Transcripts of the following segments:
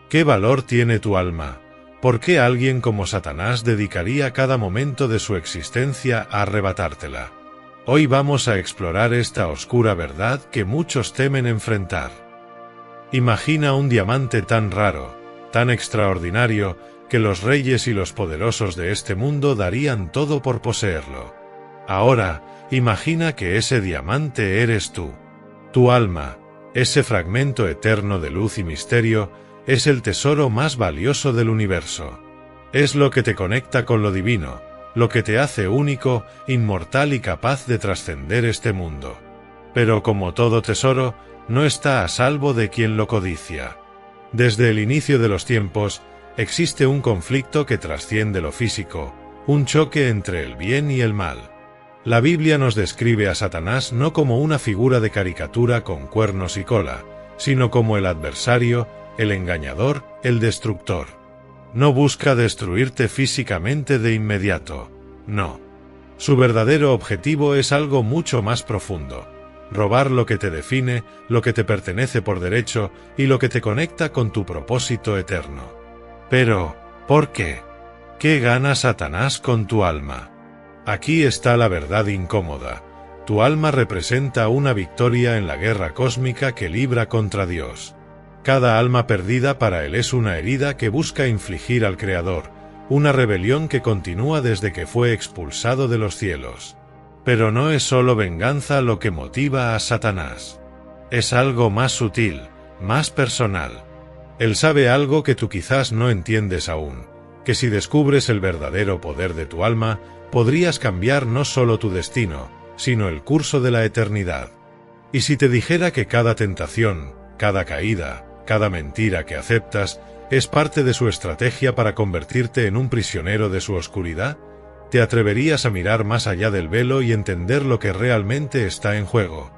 ¿Qué valor tiene tu alma? ¿Por qué alguien como Satanás dedicaría cada momento de su existencia a arrebatártela? Hoy vamos a explorar esta oscura verdad que muchos temen enfrentar. Imagina un diamante tan raro, tan extraordinario, que los reyes y los poderosos de este mundo darían todo por poseerlo. Ahora, imagina que ese diamante eres tú. Tu alma, ese fragmento eterno de luz y misterio, es el tesoro más valioso del universo. Es lo que te conecta con lo divino, lo que te hace único, inmortal y capaz de trascender este mundo. Pero como todo tesoro, no está a salvo de quien lo codicia. Desde el inicio de los tiempos, existe un conflicto que trasciende lo físico, un choque entre el bien y el mal. La Biblia nos describe a Satanás no como una figura de caricatura con cuernos y cola, sino como el adversario, el engañador, el destructor. No busca destruirte físicamente de inmediato, no. Su verdadero objetivo es algo mucho más profundo: robar lo que te define, lo que te pertenece por derecho y lo que te conecta con tu propósito eterno. Pero, ¿por qué? ¿Qué gana Satanás con tu alma? Aquí está la verdad incómoda. Tu alma representa una victoria en la guerra cósmica que libra contra Dios. Cada alma perdida para él es una herida que busca infligir al Creador, una rebelión que continúa desde que fue expulsado de los cielos. Pero no es solo venganza lo que motiva a Satanás. Es algo más sutil, más personal. Él sabe algo que tú quizás no entiendes aún, que si descubres el verdadero poder de tu alma, podrías cambiar no solo tu destino, sino el curso de la eternidad. Y si te dijera que cada tentación, cada caída, cada mentira que aceptas, es parte de su estrategia para convertirte en un prisionero de su oscuridad, ¿te atreverías a mirar más allá del velo y entender lo que realmente está en juego?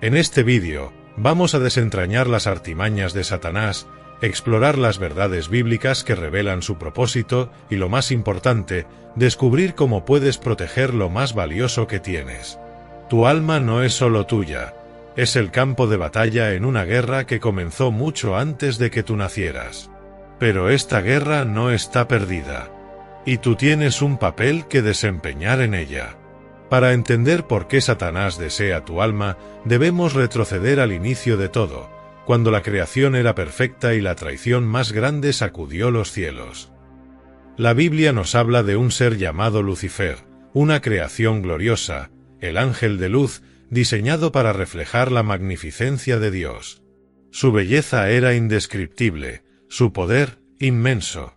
En este vídeo, vamos a desentrañar las artimañas de Satanás, explorar las verdades bíblicas que revelan su propósito y, lo más importante, descubrir cómo puedes proteger lo más valioso que tienes. Tu alma no es solo tuya, es el campo de batalla en una guerra que comenzó mucho antes de que tú nacieras. Pero esta guerra no está perdida. Y tú tienes un papel que desempeñar en ella. Para entender por qué Satanás desea tu alma, debemos retroceder al inicio de todo, cuando la creación era perfecta y la traición más grande sacudió los cielos. La Biblia nos habla de un ser llamado Lucifer, una creación gloriosa, el ángel de luz, diseñado para reflejar la magnificencia de Dios. Su belleza era indescriptible, su poder, inmenso.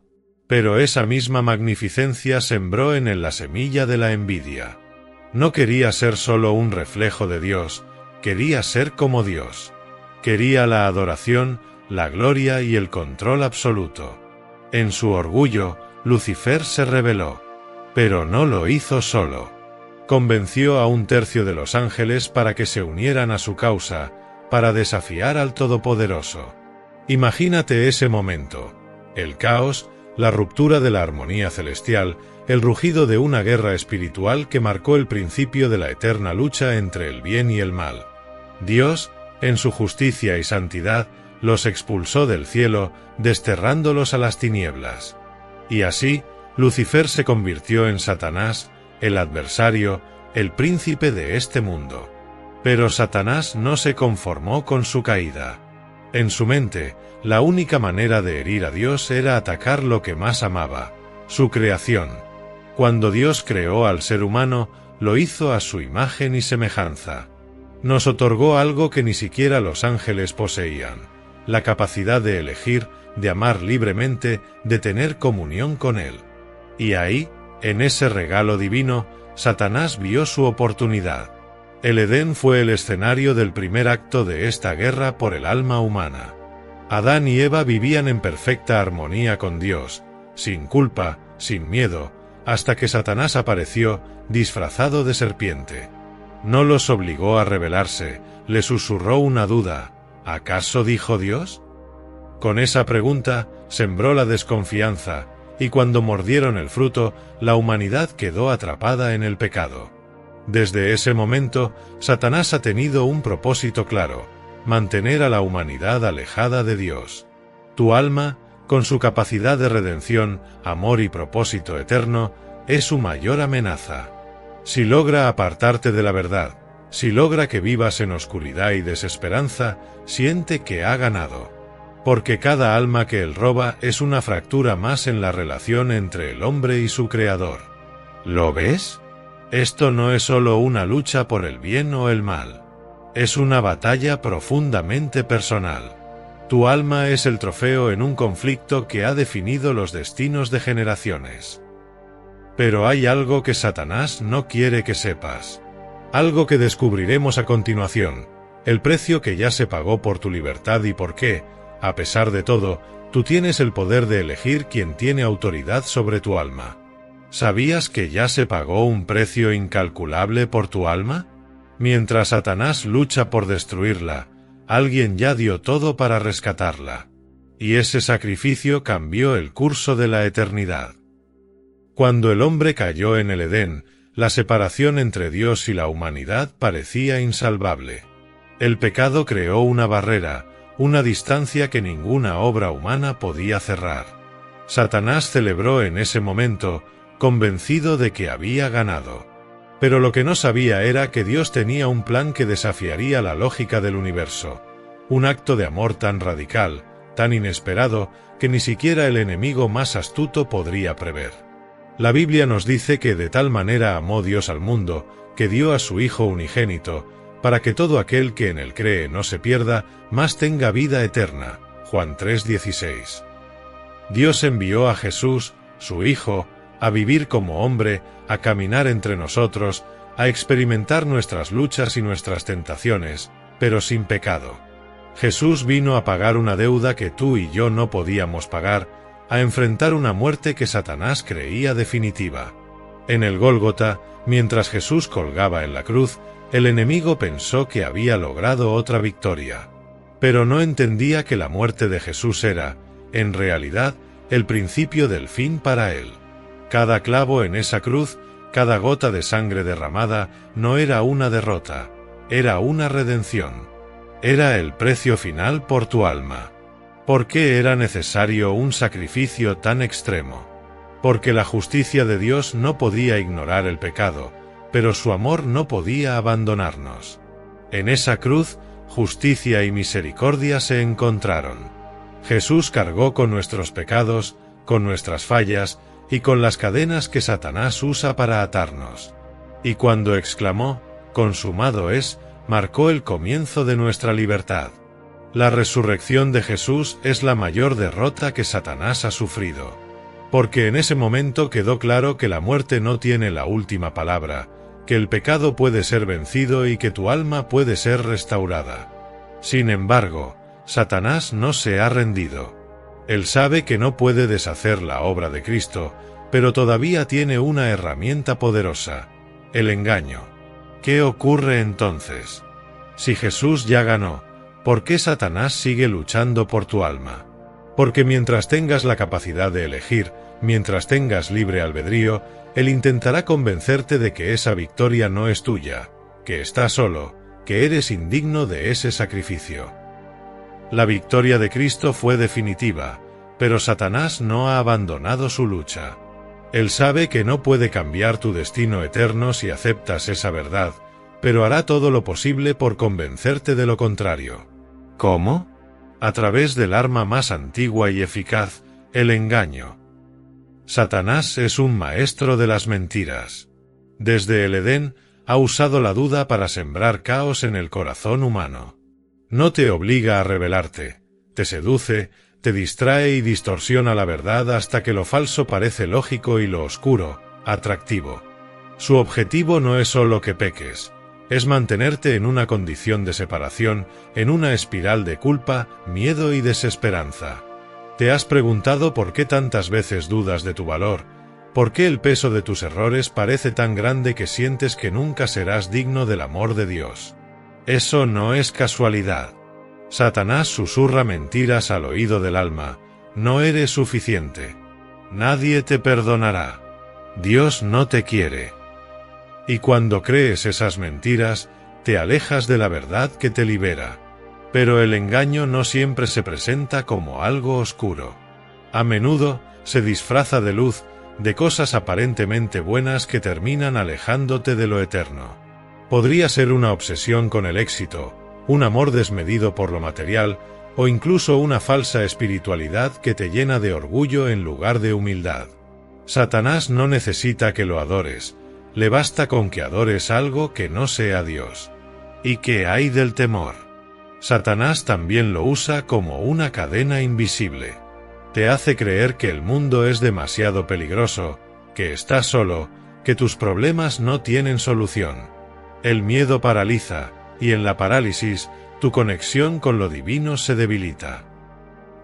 Pero esa misma magnificencia sembró en él la semilla de la envidia. No quería ser solo un reflejo de Dios, quería ser como Dios. Quería la adoración, la gloria y el control absoluto. En su orgullo, Lucifer se rebeló. Pero no lo hizo solo. Convenció a 1/3 de los ángeles para que se unieran a su causa, para desafiar al Todopoderoso. Imagínate ese momento: el caos, la ruptura de la armonía celestial, el rugido de una guerra espiritual que marcó el principio de la eterna lucha entre el bien y el mal. Dios, en su justicia y santidad, los expulsó del cielo, desterrándolos a las tinieblas. Y así, Lucifer se convirtió en Satanás, el adversario, el príncipe de este mundo. Pero Satanás no se conformó con su caída. En su mente, la única manera de herir a Dios era atacar lo que más amaba, su creación. Cuando Dios creó al ser humano, lo hizo a su imagen y semejanza. Nos otorgó algo que ni siquiera los ángeles poseían: la capacidad de elegir, de amar libremente, de tener comunión con Él. Y ahí, en ese regalo divino, Satanás vio su oportunidad. El Edén fue el escenario del primer acto de esta guerra por el alma humana. Adán y Eva vivían en perfecta armonía con Dios, sin culpa, sin miedo, hasta que Satanás apareció, disfrazado de serpiente. No los obligó a rebelarse, le susurró una duda: ¿acaso dijo Dios? Con esa pregunta, sembró la desconfianza, y cuando mordieron el fruto, la humanidad quedó atrapada en el pecado. Desde ese momento, Satanás ha tenido un propósito claro: mantener a la humanidad alejada de Dios. Tu alma, con su capacidad de redención, amor y propósito eterno, es su mayor amenaza. Si logra apartarte de la verdad, si logra que vivas en oscuridad y desesperanza, siente que ha ganado. Porque cada alma que él roba es una fractura más en la relación entre el hombre y su creador. ¿Lo ves? Esto no es solo una lucha por el bien o el mal. Es una batalla profundamente personal. Tu alma es el trofeo en un conflicto que ha definido los destinos de generaciones. Pero hay algo que Satanás no quiere que sepas. Algo que descubriremos a continuación. El precio que ya se pagó por tu libertad y por qué, a pesar de todo, tú tienes el poder de elegir quién tiene autoridad sobre tu alma. ¿Sabías que ya se pagó un precio incalculable por tu alma? Mientras Satanás lucha por destruirla, alguien ya dio todo para rescatarla. Y ese sacrificio cambió el curso de la eternidad. Cuando el hombre cayó en el Edén, la separación entre Dios y la humanidad parecía insalvable. El pecado creó una barrera, una distancia que ninguna obra humana podía cerrar. Satanás celebró en ese momento, convencido de que había ganado. Pero lo que no sabía era que Dios tenía un plan que desafiaría la lógica del universo. Un acto de amor tan radical, tan inesperado, que ni siquiera el enemigo más astuto podría prever. La Biblia nos dice que de tal manera amó Dios al mundo, que dio a su Hijo unigénito, para que todo aquel que en él cree no se pierda, mas tenga vida eterna. Juan 3:16. Dios envió a Jesús, su Hijo, a vivir como hombre, a caminar entre nosotros, a experimentar nuestras luchas y nuestras tentaciones, pero sin pecado. Jesús vino a pagar una deuda que tú y yo no podíamos pagar, a enfrentar una muerte que Satanás creía definitiva. En el Gólgota, mientras Jesús colgaba en la cruz, el enemigo pensó que había logrado otra victoria. Pero no entendía que la muerte de Jesús era, en realidad, el principio del fin para él. Cada clavo en esa cruz, cada gota de sangre derramada, no era una derrota, era una redención. Era el precio final por tu alma. ¿Por qué era necesario un sacrificio tan extremo? Porque la justicia de Dios no podía ignorar el pecado, pero su amor no podía abandonarnos. En esa cruz, justicia y misericordia se encontraron. Jesús cargó con nuestros pecados, con nuestras fallas, y con las cadenas que Satanás usa para atarnos. Y cuando exclamó, «Consumado es», marcó el comienzo de nuestra libertad. La resurrección de Jesús es la mayor derrota que Satanás ha sufrido. Porque en ese momento quedó claro que la muerte no tiene la última palabra, que el pecado puede ser vencido y que tu alma puede ser restaurada. Sin embargo, Satanás no se ha rendido. Él sabe que no puede deshacer la obra de Cristo, pero todavía tiene una herramienta poderosa: el engaño. ¿Qué ocurre entonces? Si Jesús ya ganó, ¿por qué Satanás sigue luchando por tu alma? Porque mientras tengas la capacidad de elegir, mientras tengas libre albedrío, él intentará convencerte de que esa victoria no es tuya, que estás solo, que eres indigno de ese sacrificio. La victoria de Cristo fue definitiva, pero Satanás no ha abandonado su lucha. Él sabe que no puede cambiar tu destino eterno si aceptas esa verdad, pero hará todo lo posible por convencerte de lo contrario. ¿Cómo? A través del arma más antigua y eficaz, el engaño. Satanás es un maestro de las mentiras. Desde el Edén, ha usado la duda para sembrar caos en el corazón humano. No te obliga a rebelarte, te seduce, te distrae y distorsiona la verdad hasta que lo falso parece lógico y lo oscuro, atractivo. Su objetivo no es solo que peques, es mantenerte en una condición de separación, en una espiral de culpa, miedo y desesperanza. ¿Te has preguntado por qué tantas veces dudas de tu valor? ¿Por qué el peso de tus errores parece tan grande que sientes que nunca serás digno del amor de Dios? Eso no es casualidad. Satanás susurra mentiras al oído del alma: no eres suficiente. Nadie te perdonará. Dios no te quiere. Y cuando crees esas mentiras, te alejas de la verdad que te libera. Pero el engaño no siempre se presenta como algo oscuro. A menudo se disfraza de luz, de cosas aparentemente buenas que terminan alejándote de lo eterno. Podría ser una obsesión con el éxito, un amor desmedido por lo material, o incluso una falsa espiritualidad que te llena de orgullo en lugar de humildad. Satanás no necesita que lo adores, le basta con que adores algo que no sea Dios. ¿Y qué hay del temor? Satanás también lo usa como una cadena invisible. Te hace creer que el mundo es demasiado peligroso, que estás solo, que tus problemas no tienen solución. El miedo paraliza, y en la parálisis, tu conexión con lo divino se debilita.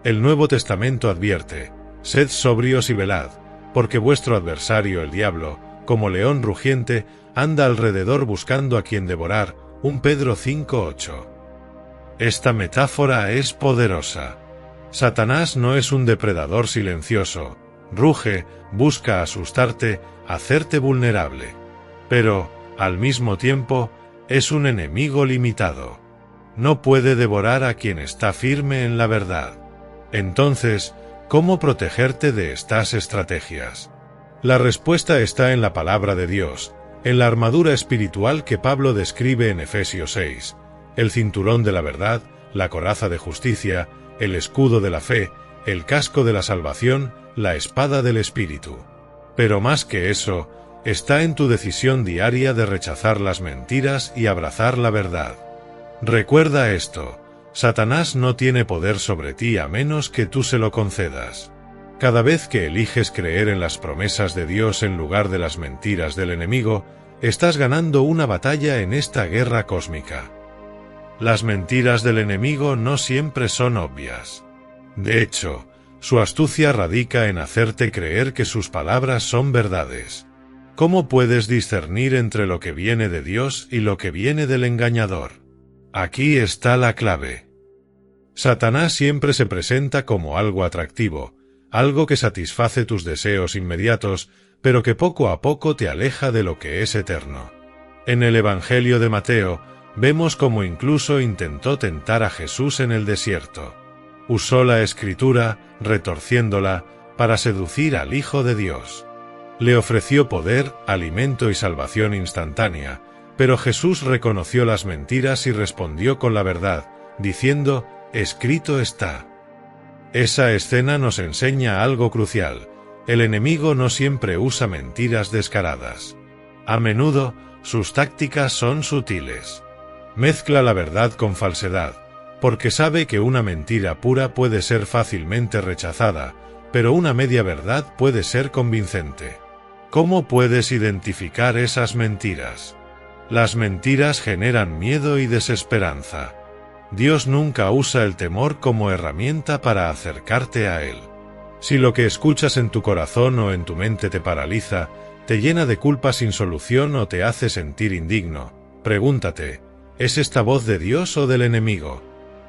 El Nuevo Testamento advierte: sed sobrios y velad, porque vuestro adversario el diablo, como león rugiente, anda alrededor buscando a quien devorar. 1 Pedro 5:8. Esta metáfora es poderosa. Satanás no es un depredador silencioso, ruge, busca asustarte, hacerte vulnerable. Pero, al mismo tiempo, es un enemigo limitado. No puede devorar a quien está firme en la verdad. Entonces, ¿cómo protegerte de estas estrategias? La respuesta está en la palabra de Dios, en la armadura espiritual que Pablo describe en Efesios 6, el cinturón de la verdad, la coraza de justicia, el escudo de la fe, el casco de la salvación, la espada del Espíritu. Pero más que eso, está en tu decisión diaria de rechazar las mentiras y abrazar la verdad. Recuerda esto: Satanás no tiene poder sobre ti a menos que tú se lo concedas. Cada vez que eliges creer en las promesas de Dios en lugar de las mentiras del enemigo, estás ganando una batalla en esta guerra cósmica. Las mentiras del enemigo no siempre son obvias. De hecho, su astucia radica en hacerte creer que sus palabras son verdades. ¿Cómo puedes discernir entre lo que viene de Dios y lo que viene del engañador? Aquí está la clave. Satanás siempre se presenta como algo atractivo, algo que satisface tus deseos inmediatos, pero que poco a poco te aleja de lo que es eterno. En el Evangelio de Mateo, vemos cómo incluso intentó tentar a Jesús en el desierto. Usó la Escritura, retorciéndola, para seducir al Hijo de Dios. Le ofreció poder, alimento y salvación instantánea, pero Jesús reconoció las mentiras y respondió con la verdad, diciendo: escrito está. Esa escena nos enseña algo crucial: el enemigo no siempre usa mentiras descaradas. A menudo, sus tácticas son sutiles. Mezcla la verdad con falsedad, porque sabe que una mentira pura puede ser fácilmente rechazada, pero una media verdad puede ser convincente. ¿Cómo puedes identificar esas mentiras? Las mentiras generan miedo y desesperanza. Dios nunca usa el temor como herramienta para acercarte a Él. Si lo que escuchas en tu corazón o en tu mente te paraliza, te llena de culpa sin solución o te hace sentir indigno, pregúntate: ¿es esta voz de Dios o del enemigo?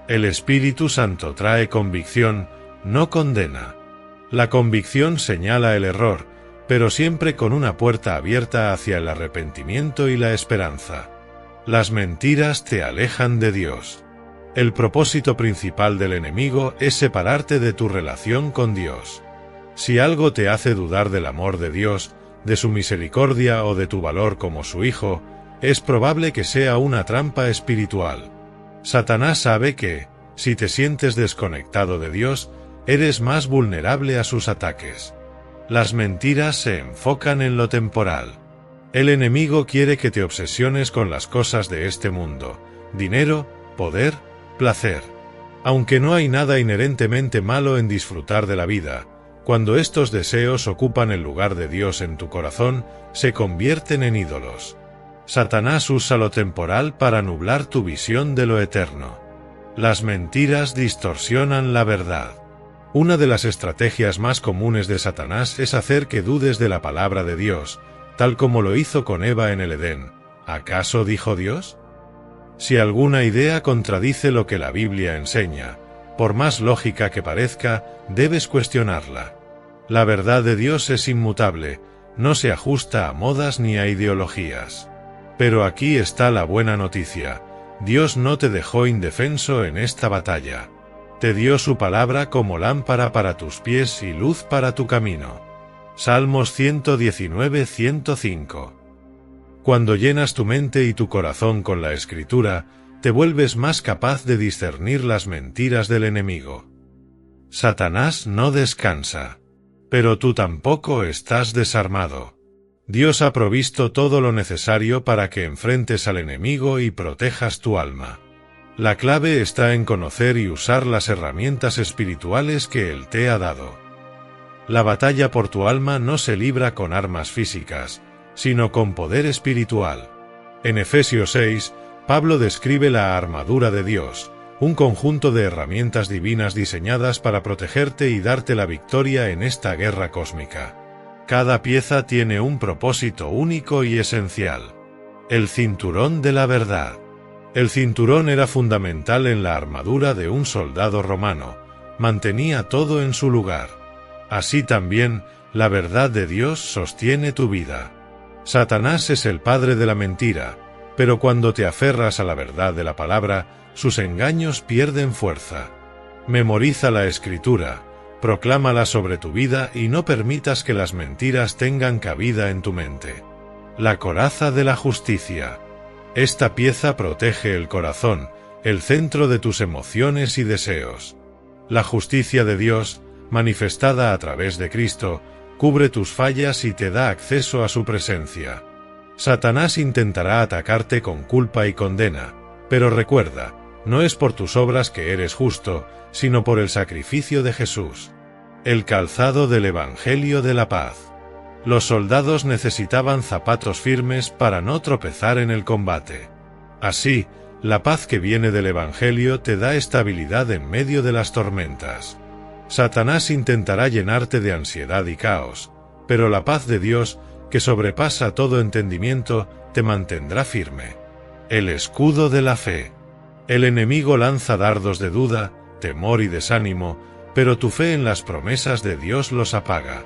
El Espíritu Santo trae convicción, no condena. La convicción señala el error, pero siempre con una puerta abierta hacia el arrepentimiento y la esperanza. Las mentiras te alejan de Dios. El propósito principal del enemigo es separarte de tu relación con Dios. Si algo te hace dudar del amor de Dios, de su misericordia o de tu valor como su hijo, es probable que sea una trampa espiritual. Satanás sabe que, si te sientes desconectado de Dios, eres más vulnerable a sus ataques. Las mentiras se enfocan en lo temporal. El enemigo quiere que te obsesiones con las cosas de este mundo: dinero, poder, placer. Aunque no hay nada inherentemente malo en disfrutar de la vida, cuando estos deseos ocupan el lugar de Dios en tu corazón, se convierten en ídolos. Satanás usa lo temporal para nublar tu visión de lo eterno. Las mentiras distorsionan la verdad. Una de las estrategias más comunes de Satanás es hacer que dudes de la palabra de Dios, tal como lo hizo con Eva en el Edén. ¿Acaso dijo Dios? Si alguna idea contradice lo que la Biblia enseña, por más lógica que parezca, debes cuestionarla. La verdad de Dios es inmutable, no se ajusta a modas ni a ideologías. Pero aquí está la buena noticia: Dios no te dejó indefenso en esta batalla. Te dio su palabra como lámpara para tus pies y luz para tu camino. Salmos 119-105. Cuando llenas tu mente y tu corazón con la Escritura, te vuelves más capaz de discernir las mentiras del enemigo. Satanás no descansa. Pero tú tampoco estás desarmado. Dios ha provisto todo lo necesario para que enfrentes al enemigo y protejas tu alma. La clave está en conocer y usar las herramientas espirituales que Él te ha dado. La batalla por tu alma no se libra con armas físicas, sino con poder espiritual. En Efesios 6, Pablo describe la armadura de Dios, un conjunto de herramientas divinas diseñadas para protegerte y darte la victoria en esta guerra cósmica. Cada pieza tiene un propósito único y esencial. El cinturón de la verdad. El cinturón era fundamental en la armadura de un soldado romano, mantenía todo en su lugar. Así también, la verdad de Dios sostiene tu vida. Satanás es el padre de la mentira, pero cuando te aferras a la verdad de la palabra, sus engaños pierden fuerza. Memoriza la Escritura, proclámala sobre tu vida y no permitas que las mentiras tengan cabida en tu mente. La coraza de la justicia. Esta pieza protege el corazón, el centro de tus emociones y deseos. La justicia de Dios, manifestada a través de Cristo, cubre tus fallas y te da acceso a su presencia. Satanás intentará atacarte con culpa y condena, pero recuerda, no es por tus obras que eres justo, sino por el sacrificio de Jesús. El calzado del Evangelio de la paz. Los soldados necesitaban zapatos firmes para no tropezar en el combate. Así, la paz que viene del Evangelio te da estabilidad en medio de las tormentas. Satanás intentará llenarte de ansiedad y caos, pero la paz de Dios, que sobrepasa todo entendimiento, te mantendrá firme. El escudo de la fe. El enemigo lanza dardos de duda, temor y desánimo, pero tu fe en las promesas de Dios los apaga.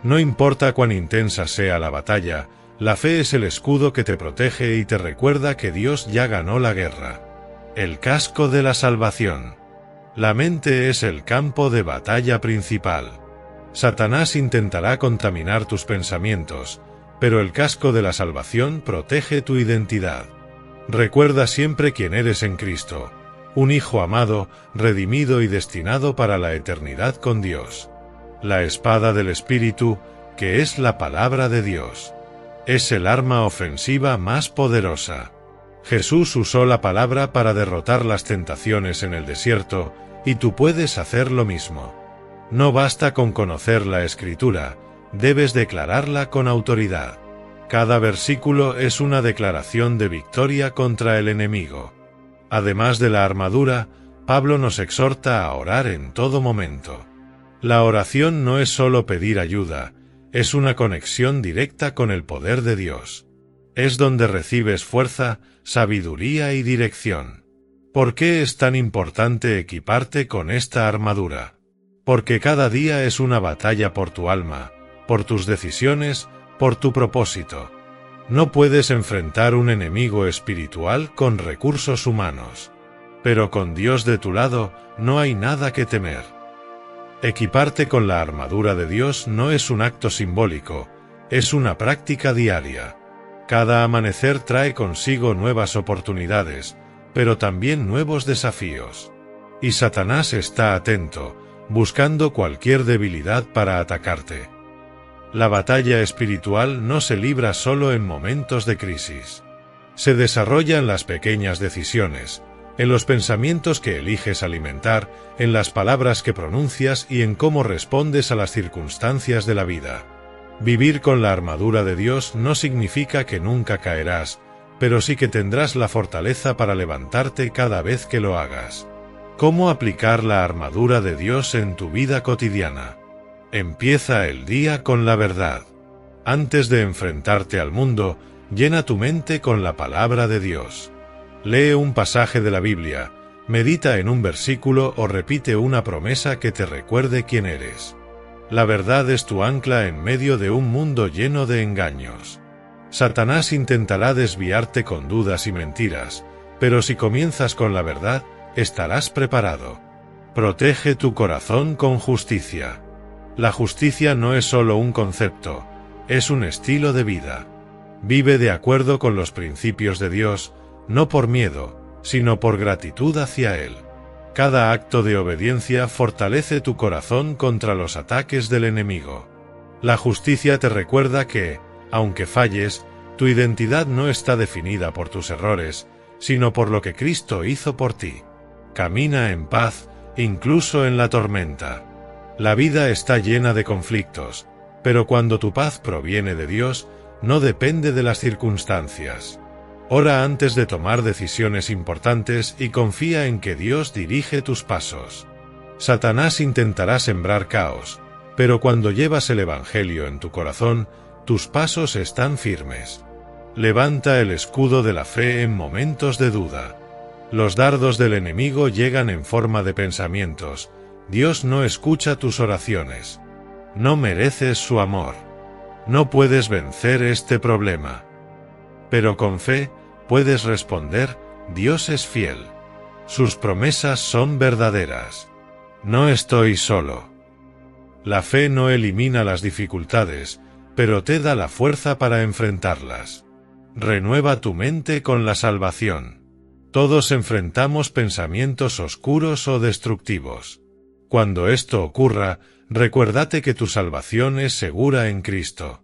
No importa cuán intensa sea la batalla, la fe es el escudo que te protege y te recuerda que Dios ya ganó la guerra. El casco de la salvación. La mente es el campo de batalla principal. Satanás intentará contaminar tus pensamientos, pero el casco de la salvación protege tu identidad. Recuerda siempre quién eres en Cristo, un hijo amado, redimido y destinado para la eternidad con Dios. La espada del Espíritu, que es la palabra de Dios. Es el arma ofensiva más poderosa. Jesús usó la palabra para derrotar las tentaciones en el desierto, y tú puedes hacer lo mismo. No basta con conocer la Escritura, debes declararla con autoridad. Cada versículo es una declaración de victoria contra el enemigo. Además de la armadura, Pablo nos exhorta a orar en todo momento. La oración no es solo pedir ayuda, es una conexión directa con el poder de Dios. Es donde recibes fuerza, sabiduría y dirección. ¿Por qué es tan importante equiparte con esta armadura? Porque cada día es una batalla por tu alma, por tus decisiones, por tu propósito. No puedes enfrentar un enemigo espiritual con recursos humanos. Pero con Dios de tu lado, no hay nada que temer. Equiparte con la armadura de Dios no es un acto simbólico, es una práctica diaria. Cada amanecer trae consigo nuevas oportunidades, pero también nuevos desafíos. Y Satanás está atento, buscando cualquier debilidad para atacarte. La batalla espiritual no se libra solo en momentos de crisis. Se desarrolla en las pequeñas decisiones, en los pensamientos que eliges alimentar, en las palabras que pronuncias y en cómo respondes a las circunstancias de la vida. Vivir con la armadura de Dios no significa que nunca caerás, pero sí que tendrás la fortaleza para levantarte cada vez que lo hagas. ¿Cómo aplicar la armadura de Dios en tu vida cotidiana? Empieza el día con la verdad. Antes de enfrentarte al mundo, llena tu mente con la palabra de Dios. Lee un pasaje de la Biblia, medita en un versículo o repite una promesa que te recuerde quién eres. La verdad es tu ancla en medio de un mundo lleno de engaños. Satanás intentará desviarte con dudas y mentiras, pero si comienzas con la verdad, estarás preparado. Protege tu corazón con justicia. La justicia no es solo un concepto, es un estilo de vida. Vive de acuerdo con los principios de Dios, no por miedo, sino por gratitud hacia Él. Cada acto de obediencia fortalece tu corazón contra los ataques del enemigo. La justicia te recuerda que, aunque falles, tu identidad no está definida por tus errores, sino por lo que Cristo hizo por ti. Camina en paz, incluso en la tormenta. La vida está llena de conflictos, pero cuando tu paz proviene de Dios, no depende de las circunstancias. Ora antes de tomar decisiones importantes y confía en que Dios dirige tus pasos. Satanás intentará sembrar caos, pero cuando llevas el Evangelio en tu corazón, tus pasos están firmes. Levanta el escudo de la fe en momentos de duda. Los dardos del enemigo llegan en forma de pensamientos. Dios no escucha tus oraciones. No mereces su amor. No puedes vencer este problema. Pero con fe, puedes responder, Dios es fiel. Sus promesas son verdaderas. No estoy solo. La fe no elimina las dificultades, pero te da la fuerza para enfrentarlas. Renueva tu mente con la salvación. Todos enfrentamos pensamientos oscuros o destructivos. Cuando esto ocurra, recuérdate que tu salvación es segura en Cristo.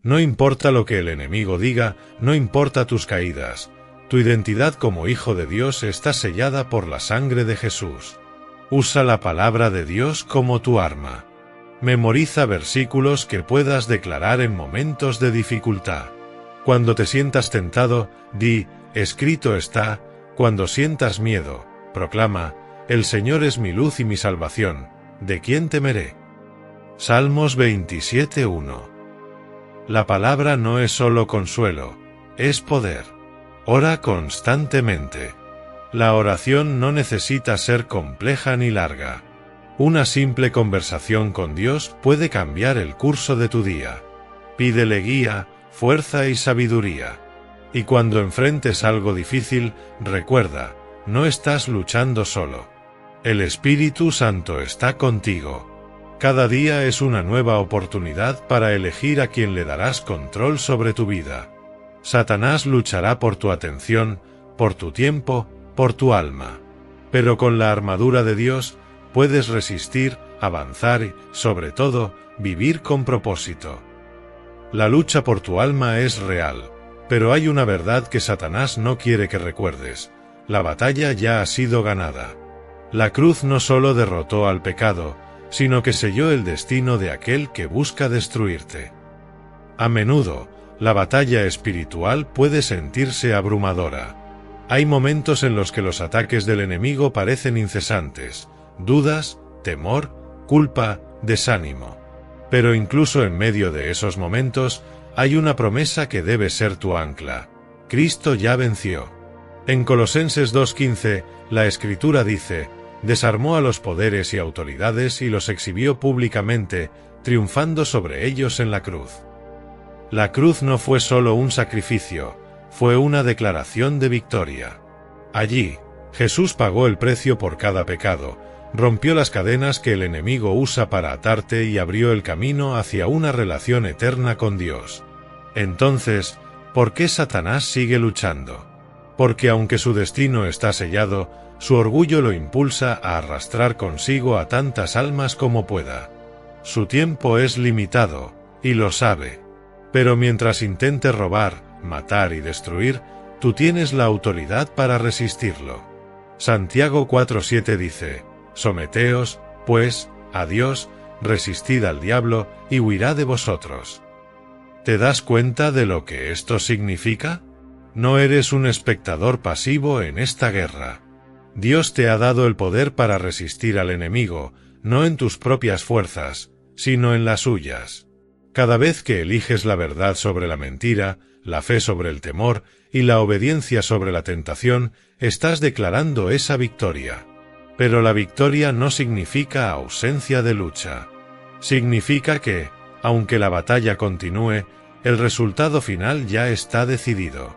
No importa lo que el enemigo diga, no importa tus caídas, tu identidad como hijo de Dios está sellada por la sangre de Jesús. Usa la palabra de Dios como tu arma. Memoriza versículos que puedas declarar en momentos de dificultad. Cuando te sientas tentado, di, escrito está. Cuando sientas miedo, proclama, el Señor es mi luz y mi salvación, ¿de quién temeré? Salmos 27:1. La palabra no es solo consuelo, es poder. Ora constantemente. La oración no necesita ser compleja ni larga. Una simple conversación con Dios puede cambiar el curso de tu día. Pídele guía, fuerza y sabiduría. Y cuando enfrentes algo difícil, recuerda, no estás luchando solo. El Espíritu Santo está contigo. Cada día es una nueva oportunidad para elegir a quien le darás control sobre tu vida. Satanás luchará por tu atención, por tu tiempo, por tu alma. Pero con la armadura de Dios, puedes resistir, avanzar y, sobre todo, vivir con propósito. La lucha por tu alma es real, pero hay una verdad que Satanás no quiere que recuerdes. La batalla ya ha sido ganada. La cruz no solo derrotó al pecado, sino que selló el destino de aquel que busca destruirte. A menudo, la batalla espiritual puede sentirse abrumadora. Hay momentos en los que los ataques del enemigo parecen incesantes, dudas, temor, culpa, desánimo. Pero incluso en medio de esos momentos, hay una promesa que debe ser tu ancla. Cristo ya venció. En Colosenses 2:15, la Escritura dice, desarmó a los poderes y autoridades y los exhibió públicamente, triunfando sobre ellos en la cruz. La cruz no fue solo un sacrificio, fue una declaración de victoria. Allí, Jesús pagó el precio por cada pecado, rompió las cadenas que el enemigo usa para atarte y abrió el camino hacia una relación eterna con Dios. Entonces, ¿por qué Satanás sigue luchando? Porque aunque su destino está sellado, su orgullo lo impulsa a arrastrar consigo a tantas almas como pueda. Su tiempo es limitado, y lo sabe. Pero mientras intente robar, matar y destruir, tú tienes la autoridad para resistirlo. Santiago 4:7 dice, someteos, pues, a Dios, resistid al diablo, y huirá de vosotros. ¿Te das cuenta de lo que esto significa? No eres un espectador pasivo en esta guerra. Dios te ha dado el poder para resistir al enemigo, no en tus propias fuerzas, sino en las suyas. Cada vez que eliges la verdad sobre la mentira, la fe sobre el temor y la obediencia sobre la tentación, estás declarando esa victoria. Pero la victoria no significa ausencia de lucha. Significa que, aunque la batalla continúe, el resultado final ya está decidido.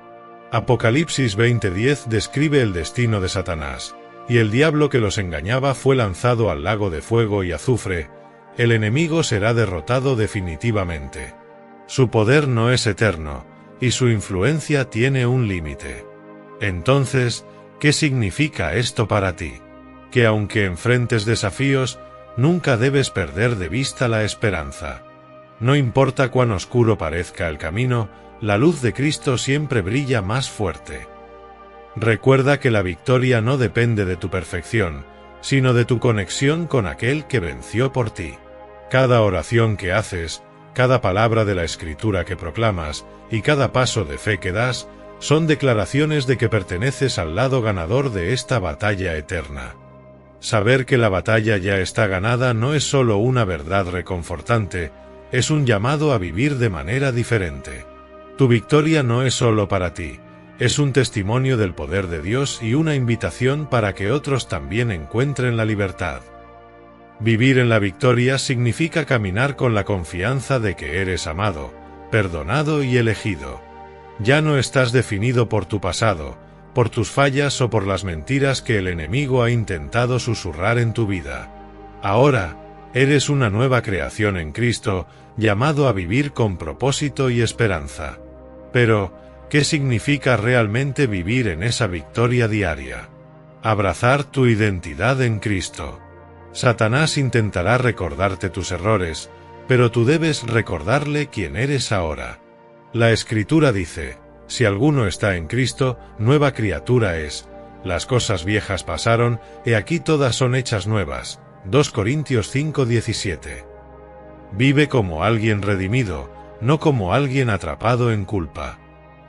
Apocalipsis 20:10 describe el destino de Satanás, y el diablo que los engañaba fue lanzado al lago de fuego y azufre. El enemigo será derrotado definitivamente. Su poder no es eterno, y su influencia tiene un límite. Entonces, ¿qué significa esto para ti? Que aunque enfrentes desafíos, nunca debes perder de vista la esperanza. No importa cuán oscuro parezca el camino, la luz de Cristo siempre brilla más fuerte. Recuerda que la victoria no depende de tu perfección, sino de tu conexión con aquel que venció por ti. Cada oración que haces, cada palabra de la Escritura que proclamas y cada paso de fe que das son declaraciones de que perteneces al lado ganador de esta batalla eterna. Saber que la batalla ya está ganada no es solo una verdad reconfortante, es un llamado a vivir de manera diferente. Tu victoria no es solo para ti, es un testimonio del poder de Dios y una invitación para que otros también encuentren la libertad. Vivir en la victoria significa caminar con la confianza de que eres amado, perdonado y elegido. Ya no estás definido por tu pasado, por tus fallas o por las mentiras que el enemigo ha intentado susurrar en tu vida. Ahora, eres una nueva creación en Cristo, llamado a vivir con propósito y esperanza. Pero, ¿qué significa realmente vivir en esa victoria diaria? Abrazar tu identidad en Cristo. Satanás intentará recordarte tus errores, pero tú debes recordarle quién eres ahora. La Escritura dice: si alguno está en Cristo, nueva criatura es. Las cosas viejas pasaron, he aquí todas son hechas nuevas. 2 Corintios 5:17. Vive como alguien redimido, no como alguien atrapado en culpa.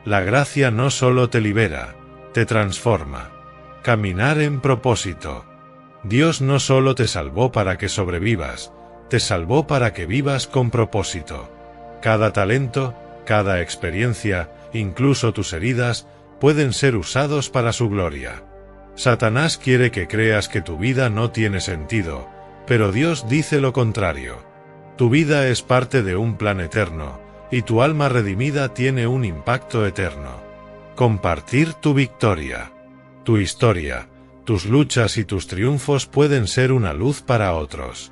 La gracia no solo te libera, te transforma. Caminar en propósito. Dios no solo te salvó para que sobrevivas, te salvó para que vivas con propósito. Cada talento, cada experiencia, incluso tus heridas, pueden ser usados para su gloria. Satanás quiere que creas que tu vida no tiene sentido, pero Dios dice lo contrario. Tu vida es parte de un plan eterno, y tu alma redimida tiene un impacto eterno. Compartir tu victoria. Tu historia, tus luchas y tus triunfos pueden ser una luz para otros.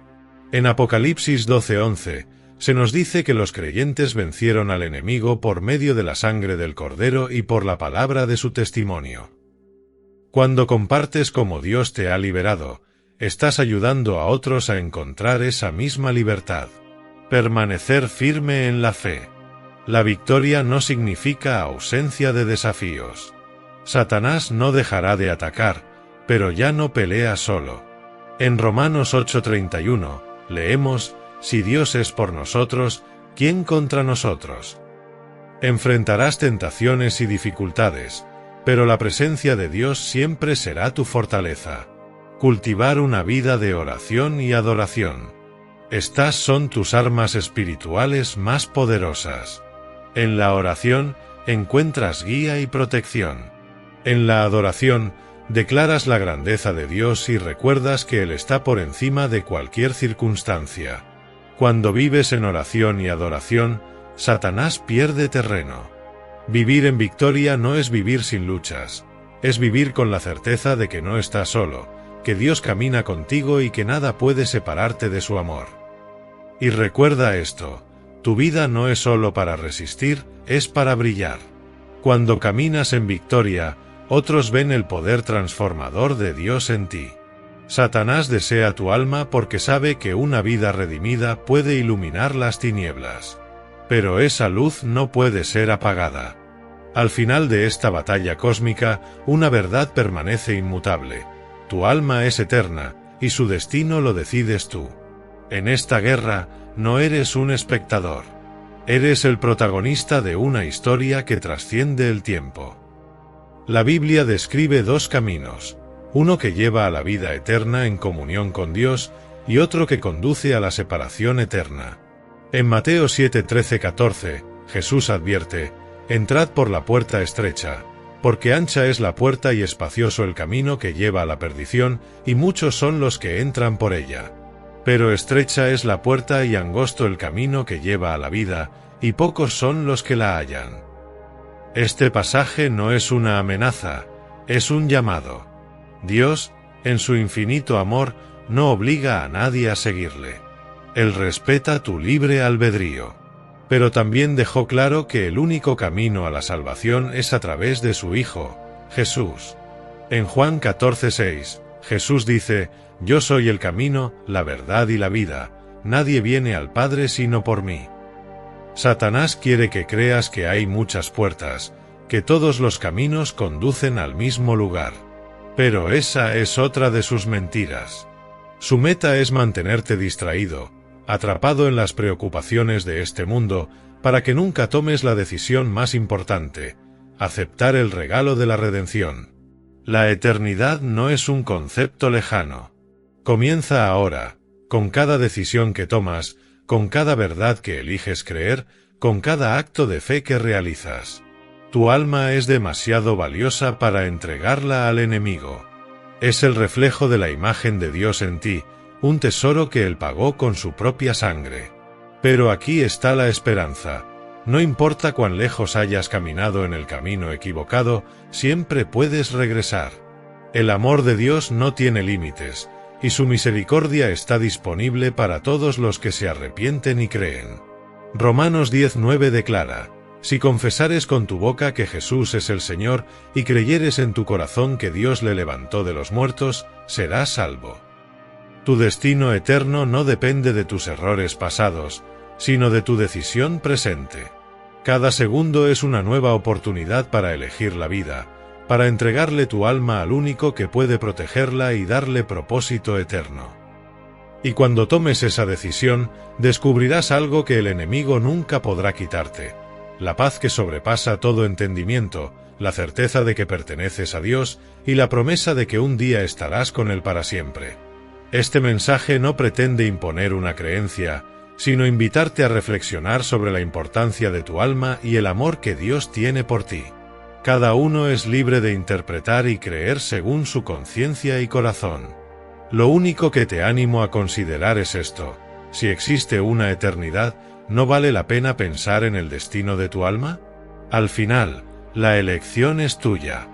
En Apocalipsis 12:11, se nos dice que los creyentes vencieron al enemigo por medio de la sangre del Cordero y por la palabra de su testimonio. Cuando compartes cómo Dios te ha liberado, estás ayudando a otros a encontrar esa misma libertad. Permanecer firme en la fe. La victoria no significa ausencia de desafíos. Satanás no dejará de atacar, pero ya no pelea solo. En Romanos 8:31, leemos: si Dios es por nosotros, ¿quién contra nosotros? Enfrentarás tentaciones y dificultades, pero la presencia de Dios siempre será tu fortaleza. Cultivar una vida de oración y adoración. Estas son tus armas espirituales más poderosas. En la oración, encuentras guía y protección. En la adoración, declaras la grandeza de Dios y recuerdas que Él está por encima de cualquier circunstancia. Cuando vives en oración y adoración, Satanás pierde terreno. Vivir en victoria no es vivir sin luchas, es vivir con la certeza de que no estás solo, que Dios camina contigo y que nada puede separarte de su amor. Y recuerda esto: tu vida no es solo para resistir, es para brillar. Cuando caminas en victoria, otros ven el poder transformador de Dios en ti. Satanás desea tu alma porque sabe que una vida redimida puede iluminar las tinieblas. Pero esa luz no puede ser apagada. Al final de esta batalla cósmica, una verdad permanece inmutable: tu alma es eterna, y su destino lo decides tú. En esta guerra, no eres un espectador. Eres el protagonista de una historia que trasciende el tiempo. La Biblia describe dos caminos: uno que lleva a la vida eterna en comunión con Dios, y otro que conduce a la separación eterna. En Mateo 7:13-14, Jesús advierte: entrad por la puerta estrecha, porque ancha es la puerta y espacioso el camino que lleva a la perdición, y muchos son los que entran por ella. Pero estrecha es la puerta y angosto el camino que lleva a la vida, y pocos son los que la hallan. Este pasaje no es una amenaza, es un llamado. Dios, en su infinito amor, no obliga a nadie a seguirle. Él respeta tu libre albedrío. Pero también dejó claro que el único camino a la salvación es a través de su Hijo, Jesús. En Juan 14:6, Jesús dice: «Yo soy el camino, la verdad y la vida. Nadie viene al Padre sino por mí». Satanás quiere que creas que hay muchas puertas, que todos los caminos conducen al mismo lugar. Pero esa es otra de sus mentiras. Su meta es mantenerte distraído, atrapado en las preocupaciones de este mundo, para que nunca tomes la decisión más importante: aceptar el regalo de la redención. La eternidad no es un concepto lejano. Comienza ahora, con cada decisión que tomas, con cada verdad que eliges creer, con cada acto de fe que realizas. Tu alma es demasiado valiosa para entregarla al enemigo. Es el reflejo de la imagen de Dios en ti, un tesoro que Él pagó con su propia sangre. Pero aquí está la esperanza. No importa cuán lejos hayas caminado en el camino equivocado, siempre puedes regresar. El amor de Dios no tiene límites, y su misericordia está disponible para todos los que se arrepienten y creen. Romanos 10:9 declara: «Si confesares con tu boca que Jesús es el Señor, y creyeres en tu corazón que Dios le levantó de los muertos, serás salvo». Tu destino eterno no depende de tus errores pasados, sino de tu decisión presente. Cada segundo es una nueva oportunidad para elegir la vida, para entregarle tu alma al único que puede protegerla y darle propósito eterno. Y cuando tomes esa decisión, descubrirás algo que el enemigo nunca podrá quitarte: la paz que sobrepasa todo entendimiento, la certeza de que perteneces a Dios y la promesa de que un día estarás con Él para siempre. Este mensaje no pretende imponer una creencia, sino invitarte a reflexionar sobre la importancia de tu alma y el amor que Dios tiene por ti. Cada uno es libre de interpretar y creer según su conciencia y corazón. Lo único que te animo a considerar es esto: si existe una eternidad, ¿no vale la pena pensar en el destino de tu alma? Al final, la elección es tuya.